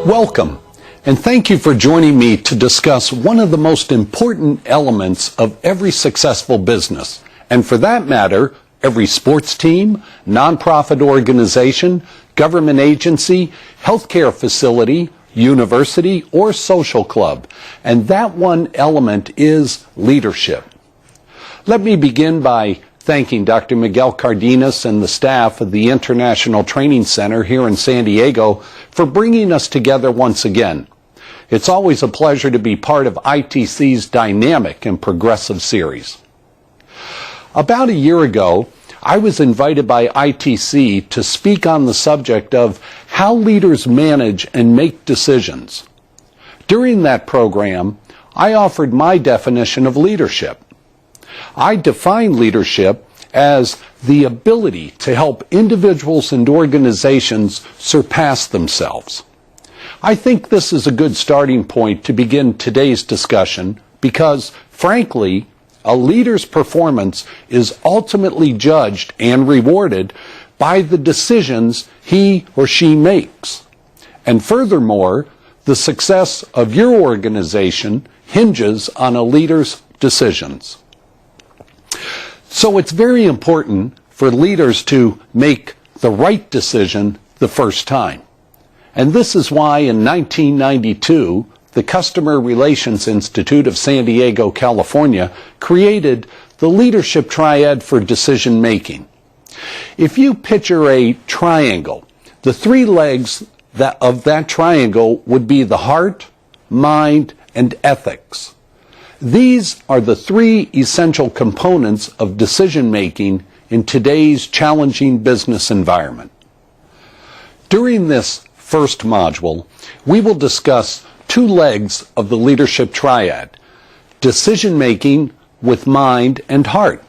Welcome, and thank you for joining me to discuss one of the most important elements of every successful business, and for that matter, every sports team, nonprofit organization, government agency, healthcare facility, university, or social club. And that one element is leadership. Let me begin by thanking Dr. Miguel Cardenas and the staff of the International Training Center here in San Diego for bringing us together once again. It's always a pleasure to be part of ITC's dynamic and progressive series. About a year ago, I was invited by ITC to speak on the subject of how leaders manage and make decisions. During that program, I offered my definition of leadership. I define leadership as the ability to help individuals and organizations surpass themselves. I think this is a good starting point to begin today's discussion because, frankly, a leader's performance is ultimately judged and rewarded by the decisions he or she makes. And furthermore, the success of your organization hinges on a leader's decisions. So it's very important for leaders to make the right decision the first time. And this is why in 1992, the Customer Relations Institute of San Diego, California, created the leadership triad for decision making. If you picture a triangle, the three legs of that triangle would be the heart, mind, and ethics. These are the three essential components of decision making in today's challenging business environment. During this first module, we will discuss two legs of the leadership triad, decision making with mind and heart.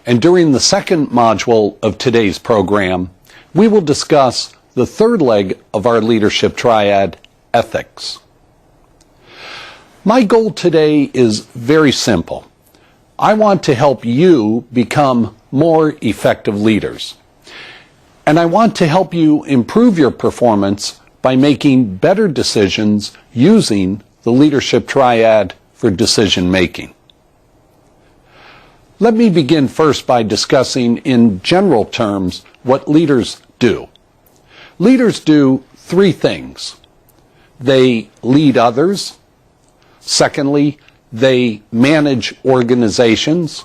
And during the second module of today's program, we will discuss the third leg of our leadership triad, ethics. My goal today is very simple. I want to help you become more effective leaders. And I want to help you improve your performance by making better decisions using the leadership triad for decision making. Let me begin first by discussing in general terms what leaders do. Leaders do three things. They lead others. Secondly, they manage organizations.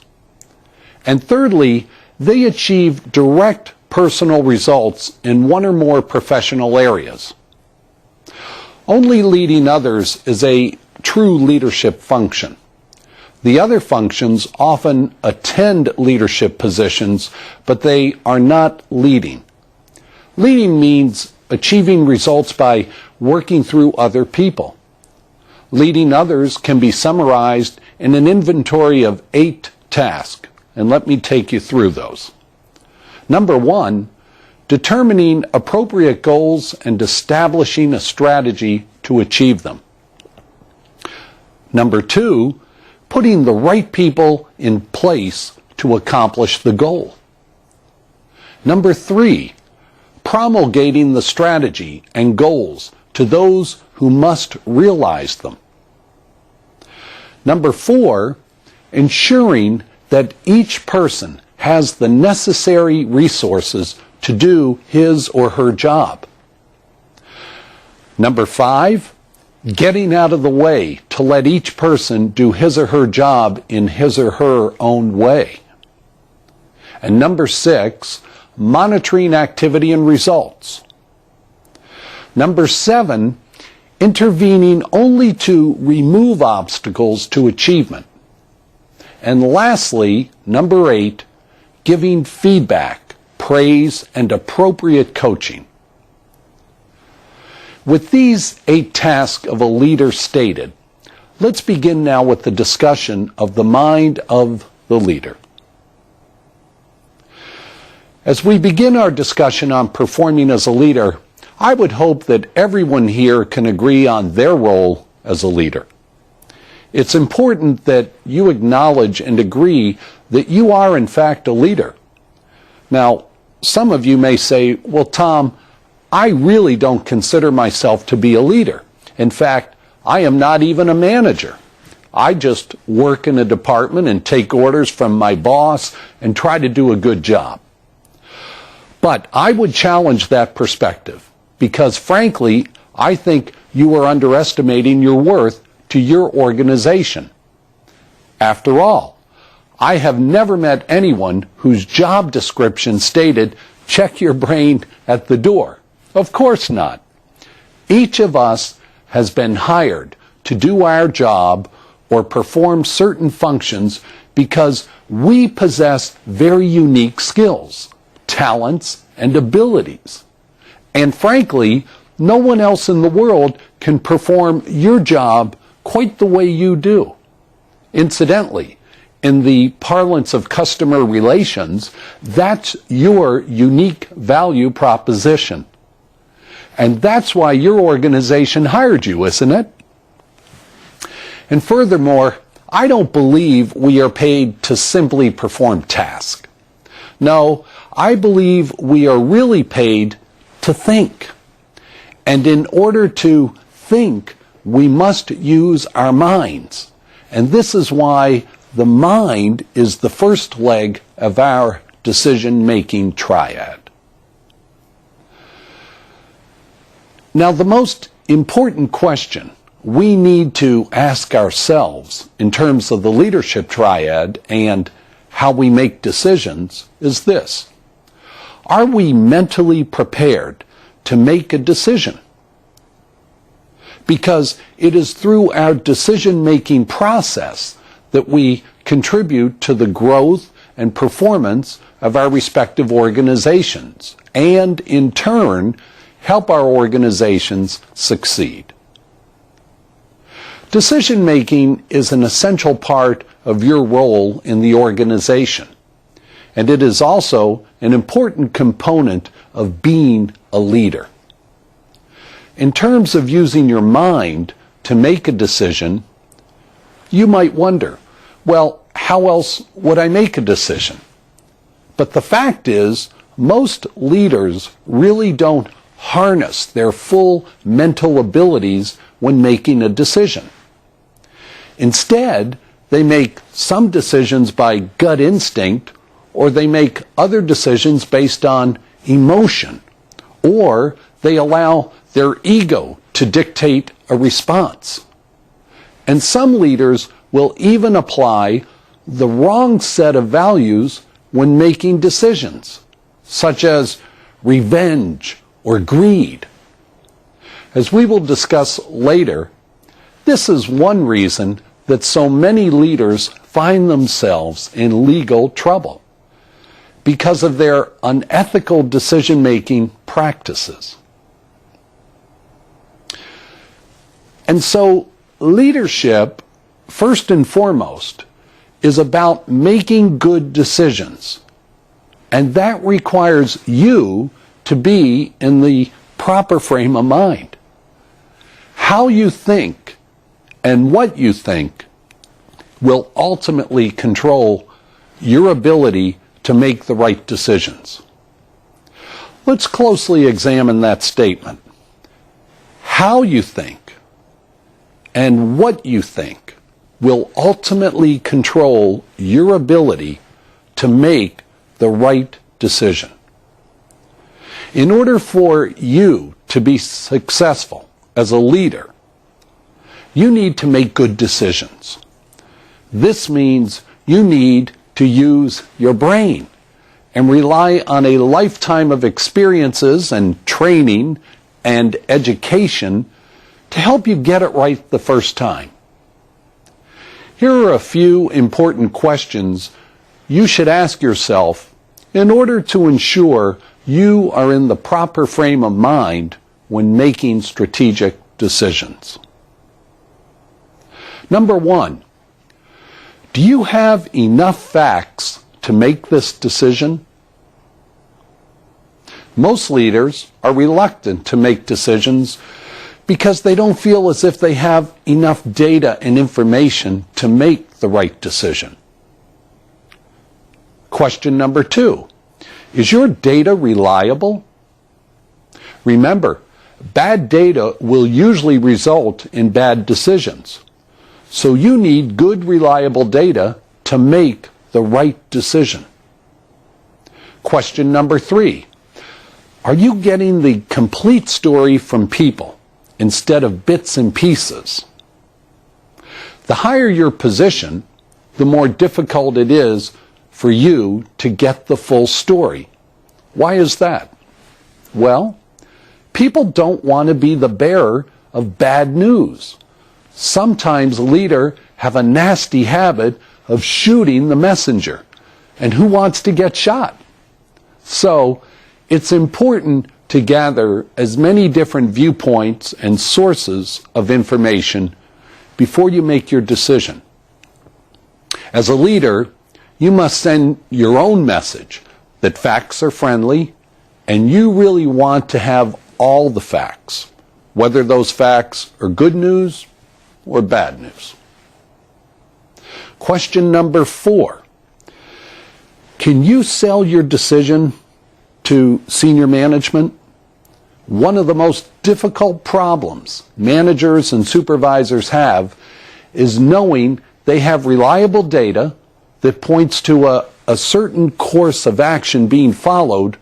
And thirdly, they achieve direct personal results in one or more professional areas. Only leading others is a true leadership function. The other functions often attend leadership positions, but they are not leading. Leading means achieving results by working through other people. Leading others can be summarized in an inventory of 8 tasks, and let me take you through those. Number 1, determining appropriate goals and establishing a strategy to achieve them. Number 2, putting the right people in place to accomplish the goal. Number 3, promulgating the strategy and goals to those who must realize them. Number 4, ensuring that each person has the necessary resources to do his or her job. Number 5, getting out of the way to let each person do his or her job in his or her own way. And number 6, monitoring activity and results. Number 7, intervening only to remove obstacles to achievement. And lastly, number 8, giving feedback, praise, and appropriate coaching. With these 8 tasks of a leader stated, let's begin now with the discussion of the mind of the leader. As we begin our discussion on performing as a leader, I would hope that everyone here can agree on their role as a leader. It's important that you acknowledge and agree that you are in fact a leader. Now, some of you may say, well, Tom, I really don't consider myself to be a leader. In fact, I am not even a manager. I just work in a department and take orders from my boss and try to do a good job. But I would challenge that perspective because, frankly, I think you are underestimating your worth to your organization. After all, I have never met anyone whose job description stated, check your brain at the door. Of course not. Each of us has been hired to do our job or perform certain functions because we possess very unique skills, talents, and abilities. And frankly, no one else in the world can perform your job quite the way you do. Incidentally, in the parlance of customer relations, that's your unique value proposition. And that's why your organization hired you, isn't it? And furthermore, I don't believe we are paid to simply perform tasks. No, I believe we are really paid to think. And in order to think, we must use our minds. And this is why the mind is the first leg of our decision-making triad. Now, the most important question we need to ask ourselves in terms of the leadership triad and how we make decisions is this: are we mentally prepared to make a decision? Because it is through our decision-making process that we contribute to the growth and performance of our respective organizations, and in turn, help our organizations succeed. Decision-making is an essential part of your role in the organization, and it is also an important component of being a leader. In terms of using your mind to make a decision, you might wonder, well, how else would I make a decision? But the fact is, most leaders really don't harness their full mental abilities when making a decision. Instead, they make some decisions by gut instinct, or they make other decisions based on emotion, or they allow their ego to dictate a response. And some leaders will even apply the wrong set of values when making decisions, such as revenge or greed. As we will discuss later, this is one reason that so many leaders find themselves in legal trouble, because of their unethical decision-making practices. And so leadership, first and foremost, is about making good decisions. And that requires you to be in the proper frame of mind. How you think and what you think will ultimately control your ability to make the right decisions. Let's closely examine that statement. How you think and what you think will ultimately control your ability to make the right decision. In order for you to be successful as a leader, you need to make good decisions. This means you need to use your brain and rely on a lifetime of experiences and training and education to help you get it right the first time. Here are a few important questions you should ask yourself in order to ensure you are in the proper frame of mind when making strategic decisions. Number one, do you have enough facts to make this decision? Most leaders are reluctant to make decisions because they don't feel as if they have enough data and information to make the right decision. Question number two, is your data reliable? Remember, bad data will usually result in bad decisions. So you need good, reliable data to make the right decision. Question number 3. Are you getting the complete story from people instead of bits and pieces? The higher your position, the more difficult it is for you to get the full story. Why is that? Well, people don't want to be the bearer of bad news. Sometimes leaders have a nasty habit of shooting the messenger. And who wants to get shot? So, it's important to gather as many different viewpoints and sources of information before you make your decision. As a leader, you must send your own message that facts are friendly and you really want to have all the facts, whether those facts are good news or bad news. Question number 4. Can you sell your decision to senior management? One of the most difficult problems managers and supervisors have is knowing they have reliable data that points to a certain course of action being followed,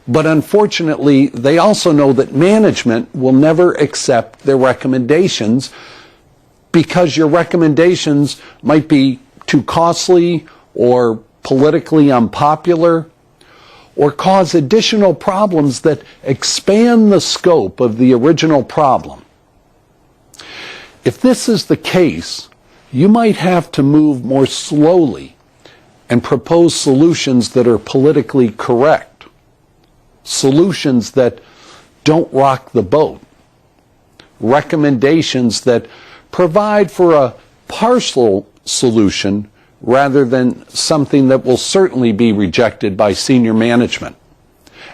but unfortunately they also know that management will never accept their recommendations because your recommendations might be too costly or politically unpopular, or cause additional problems that expand the scope of the original problem. If this is the case, you might have to move more slowly and propose solutions that are politically correct, solutions that don't rock the boat, recommendations that provide for a partial solution rather than something that will certainly be rejected by senior management.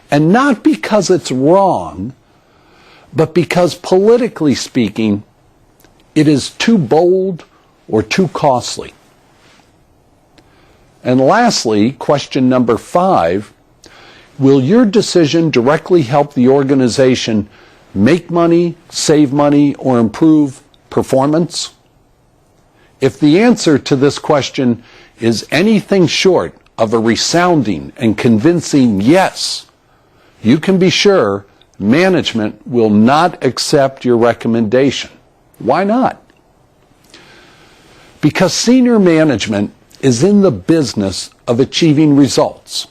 And not because it's wrong, but because politically speaking, it is too bold or too costly. And lastly, question number 5, will your decision directly help the organization make money, save money, or improve performance? If the answer to this question is anything short of a resounding and convincing yes, you can be sure management will not accept your recommendation. Why not? Because senior management is in the business of achieving results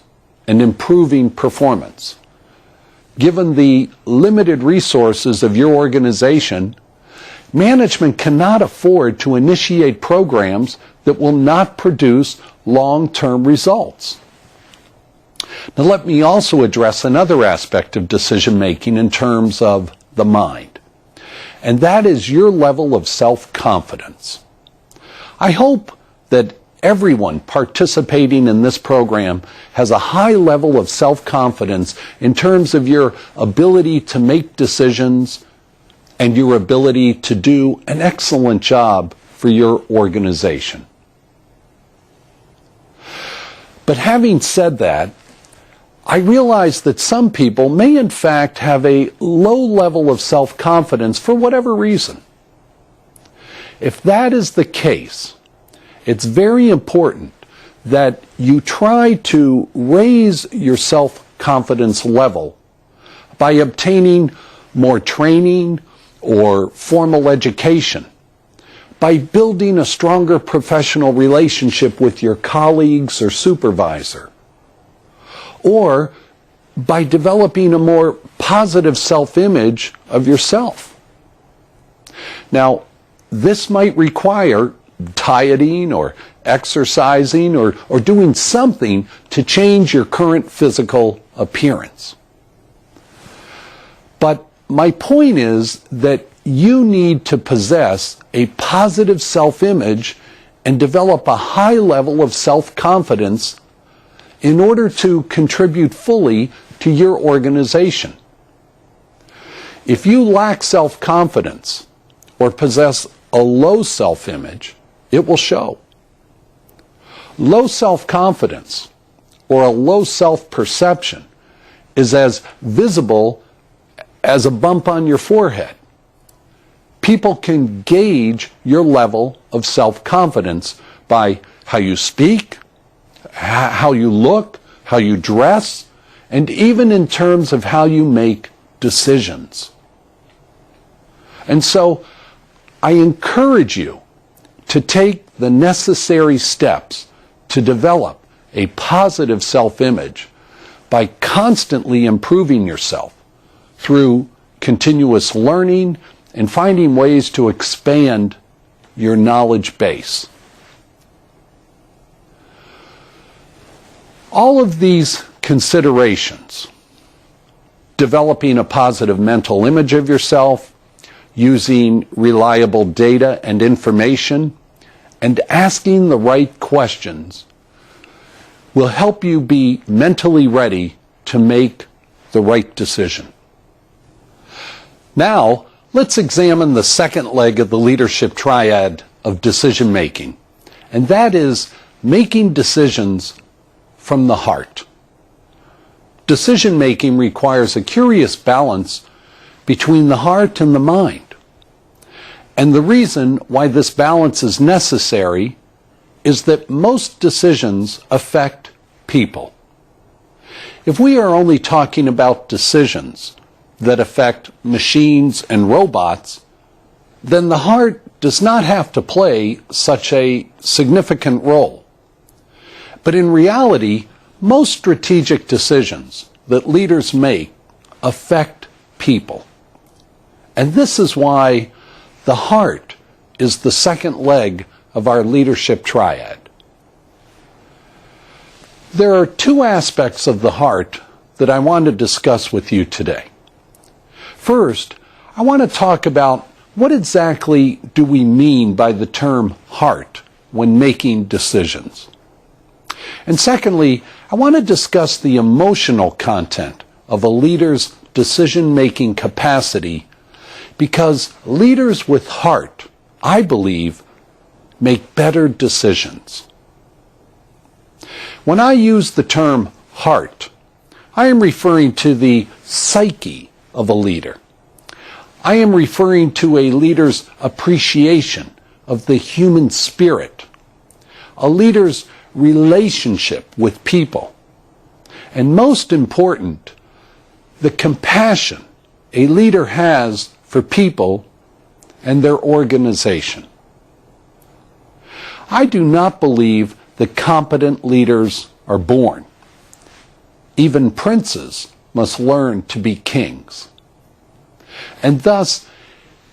and improving performance. Given the limited resources of your organization, management cannot afford to initiate programs that will not produce long-term results. Now let me also address another aspect of decision-making in terms of the mind, and that is your level of self-confidence. I hope that everyone participating in this program has a high level of self-confidence in terms of your ability to make decisions and your ability to do an excellent job for your organization. But having said that, I realize that some people may in fact have a low level of self-confidence for whatever reason. If that is the case, it's very important that you try to raise your self-confidence level by obtaining more training or formal education, by building a stronger professional relationship with your colleagues or supervisor, or by developing a more positive self-image of yourself. Now, this might require dieting or exercising or doing something to change your current physical appearance. But my point is that you need to possess a positive self-image and develop a high level of self-confidence in order to contribute fully to your organization. If you lack self-confidence or possess a low self-image, it will show. Low self-confidence or a low self-perception is as visible as a bump on your forehead. People can gauge your level of self-confidence by how you speak, how you look, how you dress, and even in terms of how you make decisions. And so I encourage you to take the necessary steps to develop a positive self-image by constantly improving yourself through continuous learning and finding ways to expand your knowledge base. All of these considerations, developing a positive mental image of yourself, using reliable data and information, and asking the right questions, will help you be mentally ready to make the right decision. Now, let's examine the second leg of the leadership triad of decision making, and that is making decisions from the heart. Decision making requires a curious balance between the heart and the mind. And the reason why this balance is necessary is that most decisions affect people. If we are only talking about decisions that affect machines and robots, then the heart does not have to play such a significant role. But in reality, most strategic decisions that leaders make affect people. And this is why the heart is the second leg of our leadership triad. There are two aspects of the heart that I want to discuss with you today. First, I want to talk about what exactly do we mean by the term heart when making decisions. And secondly, I want to discuss the emotional content of a leader's decision-making capacity, because leaders with heart, I believe, make better decisions. When I use the term heart, I am referring to the psyche of a leader. I am referring to a leader's appreciation of the human spirit, a leader's relationship with people, and most important, the compassion a leader has for people and their organization. I do not believe that competent leaders are born. Even princes must learn to be kings. And thus,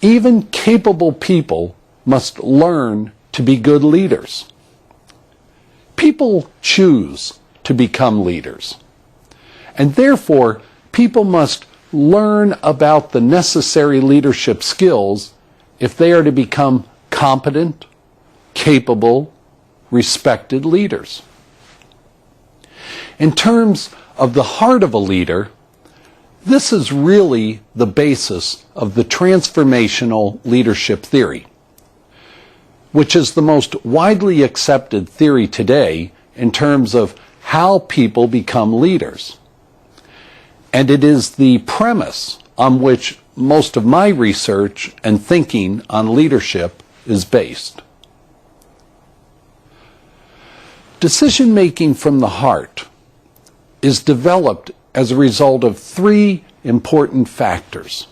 even capable people must learn to be good leaders. People choose to become leaders. And therefore, people must learn about the necessary leadership skills if they are to become competent, capable, respected leaders. In terms of the heart of a leader, this is really the basis of the transformational leadership theory, which is the most widely accepted theory today in terms of how people become leaders. And it is the premise on which most of my research and thinking on leadership is based. Decision-making from the heart is developed as a result of three important factors.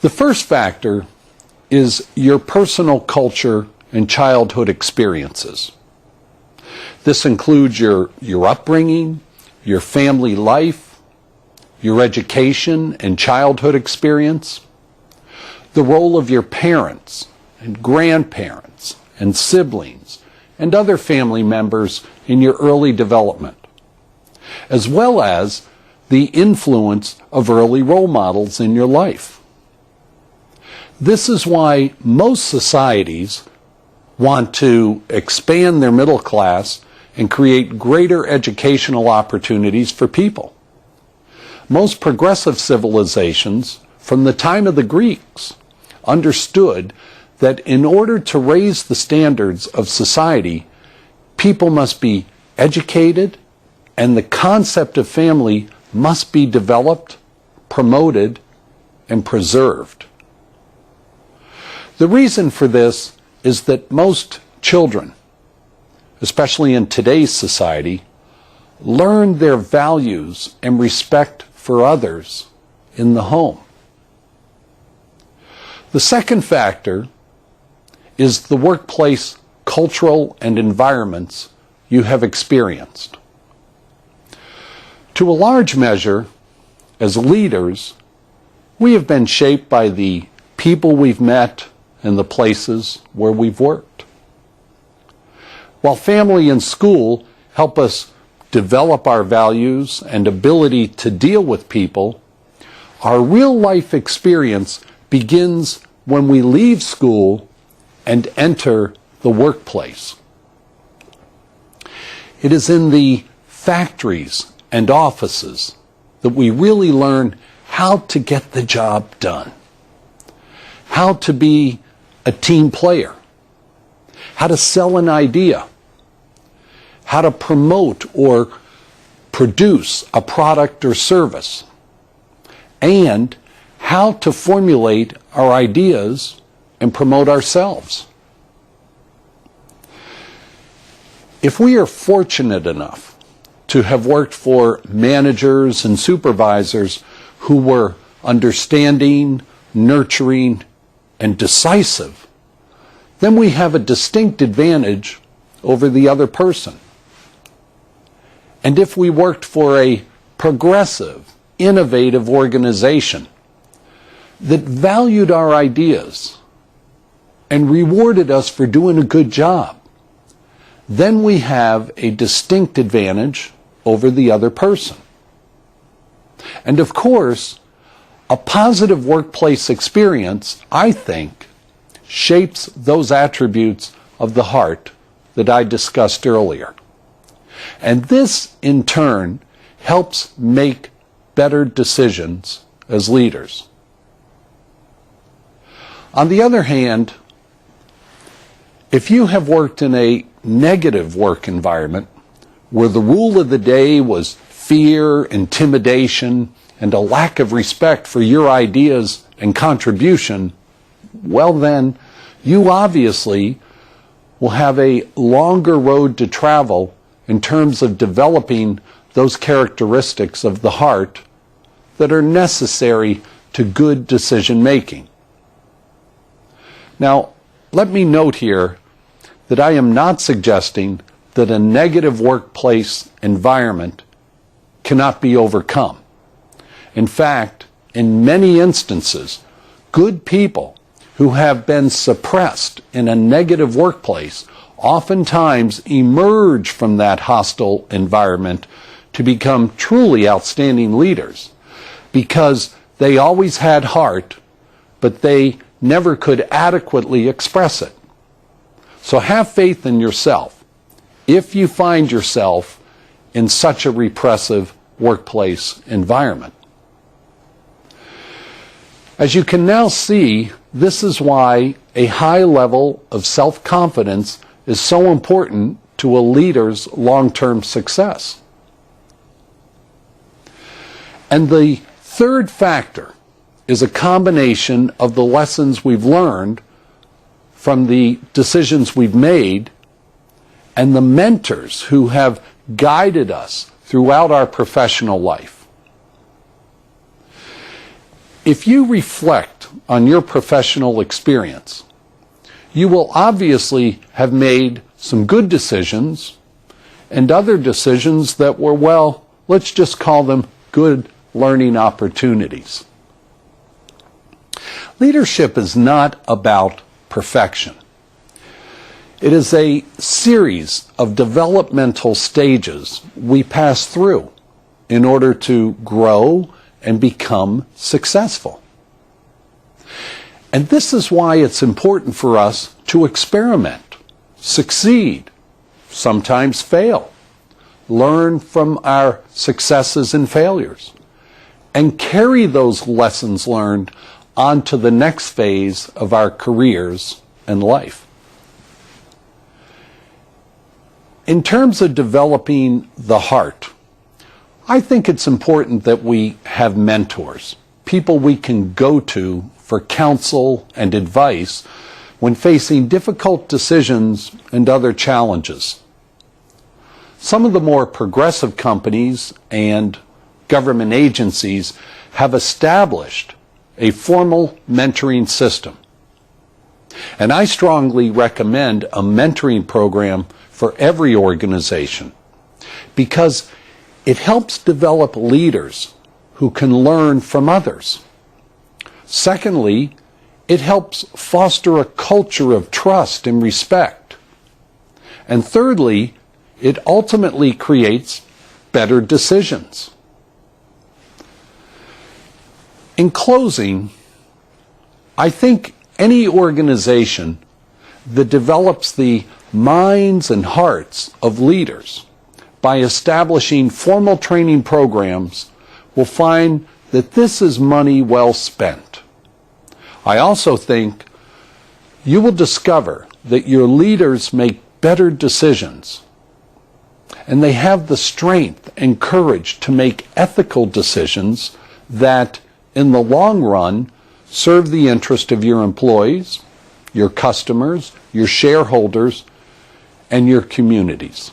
The first factor is your personal culture and childhood experiences. This includes your upbringing, your family life, your education and childhood experience, the role of your parents and grandparents and siblings and other family members in your early development, as well as the influence of early role models in your life. This is why most societies want to expand their middle class and create greater educational opportunities for people. Most progressive civilizations, from the time of the Greeks, understood that in order to raise the standards of society, people must be educated and the concept of family must be developed promoted, and preserved. The reason for this is that most children, especially in today's society, learn their values and respect for others in the home. The second factor is the workplace cultural and environments you have experienced. To a large measure, as leaders, we have been shaped by the people we've met and the places where we've worked. While family and school help us develop our values and ability to deal with people, our real-life experience begins when we leave school and enter the workplace. It is in the factories and offices that we really learn how to get the job done, how to be a team player, how to sell an idea, how to promote or produce a product or service, and how to formulate our ideas and promote ourselves. If we are fortunate enough to have worked for managers and supervisors who were understanding, nurturing, and decisive, then we have a distinct advantage over the other person. And if we worked for a progressive, innovative organization that valued our ideas and rewarded us for doing a good job, then we have a distinct advantage over the other person. And of course, a positive workplace experience, I think, shapes those attributes of the heart that I discussed earlier. And this, in turn, helps make better decisions as leaders. On the other hand, if you have worked in a negative work environment where the rule of the day was fear, intimidation, and a lack of respect for your ideas and contribution, well then, you obviously will have a longer road to travel in terms of developing those characteristics of the heart that are necessary to good decision making. Now, let me note here that I am not suggesting that a negative workplace environment cannot be overcome. In fact, in many instances, good people who have been suppressed in a negative workplace oftentimes emerge from that hostile environment to become truly outstanding leaders because they always had heart, but they never could adequately express it. So have faith in yourself if you find yourself in such a repressive workplace environment. As you can now see, this is why a high level of self-confidence is so important to a leader's long-term success. And the third factor is a combination of the lessons we've learned from the decisions we've made and the mentors who have guided us throughout our professional life. If you reflect on your professional experience, you will obviously have made some good decisions and other decisions that were, well, let's just call them good learning opportunities. Leadership is not about perfection. It is a series of developmental stages we pass through in order to grow and become successful. And this is why it's important for us to experiment, succeed, sometimes fail, learn from our successes and failures, and carry those lessons learned onto the next phase of our careers and life. In terms of developing the heart, I think it's important that we have mentors people we can go to for counsel and advice when facing difficult decisions and other challenges. Some of the more progressive companies and government agencies have established a formal mentoring system. And I strongly recommend a mentoring program for every organization because it helps develop leaders who can learn from others. Secondly, it helps foster a culture of trust and respect. And thirdly, it ultimately creates better decisions. In closing, I think any organization that develops the minds and hearts of leaders by establishing formal training programs will find that this is money well spent. I also think you will discover that your leaders make better decisions and they have the strength and courage to make ethical decisions that, in the long run, serve the interest of your employees, your customers, your shareholders, and your communities.